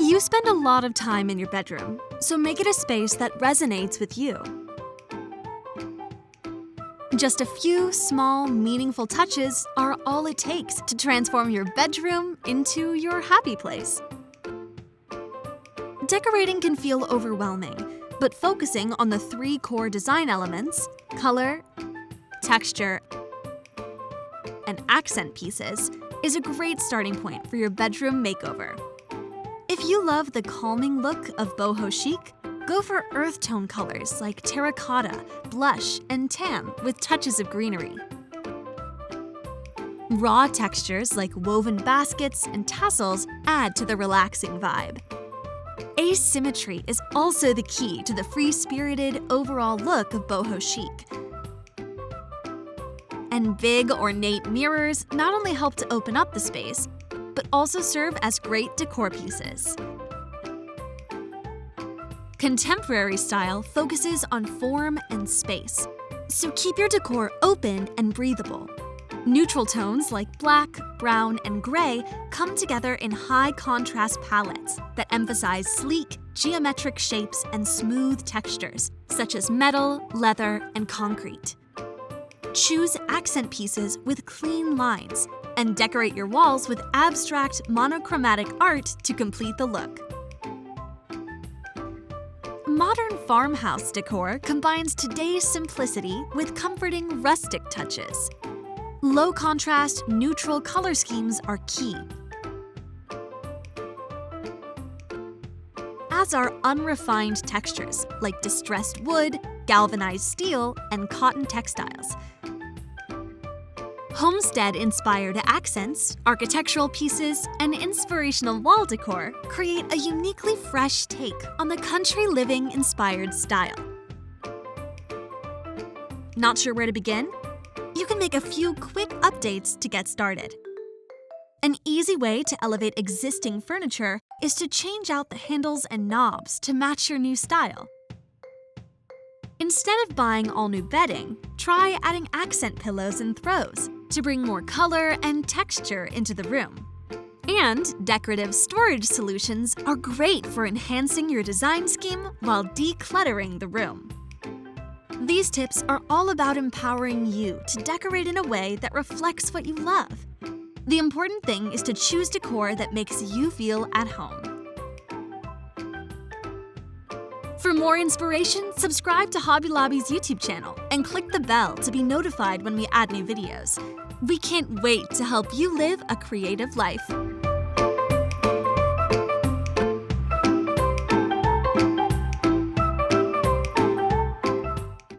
You spend a lot of time in your bedroom, so make it a space that resonates with you. Just a few small, meaningful touches are all it takes to transform your bedroom into your happy place. Decorating can feel overwhelming, but focusing on the 3 core design elements, color, texture, and accent pieces, is a great starting point for your bedroom makeover. If you love the calming look of Boho Chic, go for earth tone colors like terracotta, blush, and tan with touches of greenery. Raw textures like woven baskets and tassels add to the relaxing vibe. Asymmetry is also the key to the free-spirited overall look of Boho Chic. And big, ornate mirrors not only help to open up the space, but also serve as great decor pieces. Contemporary style focuses on form and space, so keep your decor open and breathable. Neutral tones like black, brown, and gray come together in high-contrast palettes that emphasize sleek, geometric shapes and smooth textures, such as metal, leather, and concrete. Choose accent pieces with clean lines, and decorate your walls with abstract, monochromatic art to complete the look. Modern farmhouse decor combines today's simplicity with comforting, rustic touches. Low-contrast, neutral color schemes are key, as are unrefined textures like distressed wood, galvanized steel, and cotton textiles. Homestead-inspired accents, architectural pieces, and inspirational wall decor create a uniquely fresh take on the country living-inspired style. Not sure where to begin? You can make a few quick updates to get started. An easy way to elevate existing furniture is to change out the handles and knobs to match your new style. Instead of buying all new bedding, try adding accent pillows and throws to bring more color and texture into the room. And decorative storage solutions are great for enhancing your design scheme while decluttering the room. These tips are all about empowering you to decorate in a way that reflects what you love. The important thing is to choose decor that makes you feel at home. For more inspiration, subscribe to Hobby Lobby's YouTube channel and click the bell to be notified when we add new videos. We can't wait to help you live a creative life.